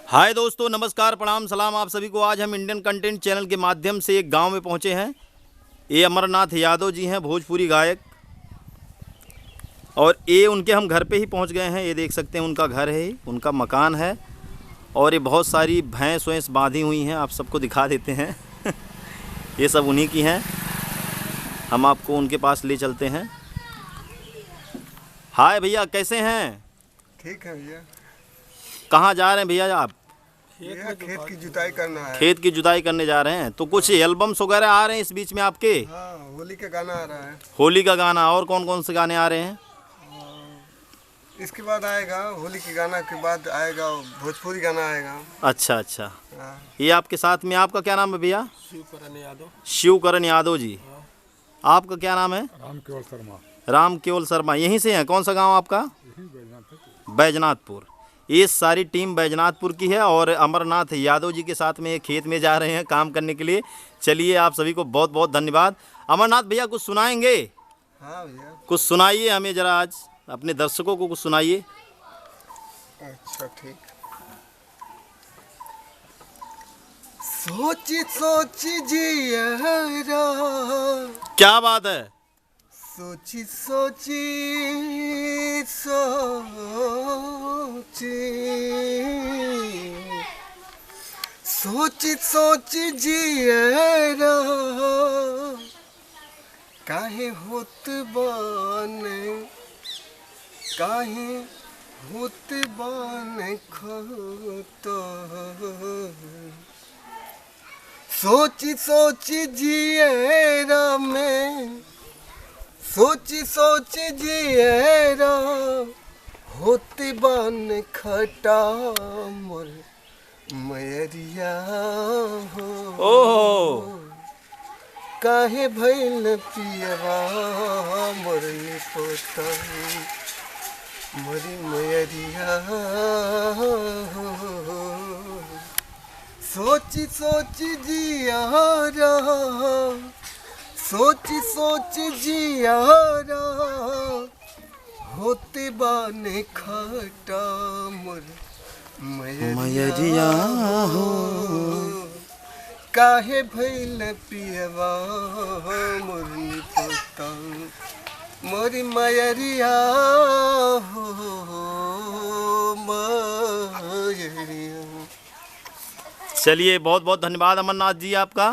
हाय दोस्तों, नमस्कार, प्रणाम, सलाम आप सभी को। आज हम इंडियन कंटेंट चैनल के माध्यम से एक गांव में पहुंचे हैं। ये अमरनाथ यादव जी हैं, भोजपुरी गायक, और ये उनके हम घर पे ही पहुंच गए हैं। ये देख सकते हैं उनका घर है, उनका मकान है, और ये बहुत सारी भैंस वैंस बांधी हुई हैं। आप सबको दिखा देते हैं ये सब उन्हीं की हैं। हम आपको उनके पास ले चलते हैं। हाय भैया, कैसे हैं? ठीक है भैया। कहाँ जा रहे हैं भैया आप? खेत की जुताई करना है। खेत की जुताई करने जा रहे हैं। तो कुछ एल्बम्स वगैरह आ रहे हैं इस बीच में आपके? हाँ, होली का गाना आ रहा है। होली का गाना, और कौन कौन से गाने आ रहे हैं? इसके बाद आएगा, होली के गाना के बाद आएगा भोजपुरी गाना आएगा। अच्छा अच्छा। हाँ। ये आपके साथ में, आपका क्या नाम है भैया? शिवकरण यादव। शिवकरण यादव जी। आपका क्या नाम है? राम केवल शर्मा। राम केवल शर्मा। यहीं से हैं? कौन सा गांव आपका? बैजनाथपुर। ये सारी टीम बैजनाथपुर की है, और अमरनाथ यादव जी के साथ में खेत में जा रहे हैं काम करने के लिए। चलिए, आप सभी को बहुत बहुत धन्यवाद। अमरनाथ भैया, कुछ सुनाएंगे? हाँ भैया। कुछ सुनाइए हमें ज़रा, आज अपने दर्शकों को कुछ सुनाइए। अच्छा ठीक। सोची सोची जिया, क्या बात है? सोची सोची सोची सोची जिया, काहे होत बाने, काहे होत बाने खोतो। सोची सोची जिया में, सोची सोची जिया, होते बान खटा मोर मैरिया हो। ओहो, काहे भइल पियवा मोरी पोता मोरी मैरिया हो। सोची सोची जिया, सोची सोची जिया, होते बाने खटा मोर मैरिया हो। काहे भइल पियवा मोरी पोता मोरी मैरिया हो मैरिया। चलिए, बहुत बहुत धन्यवाद अमरनाथ जी आपका।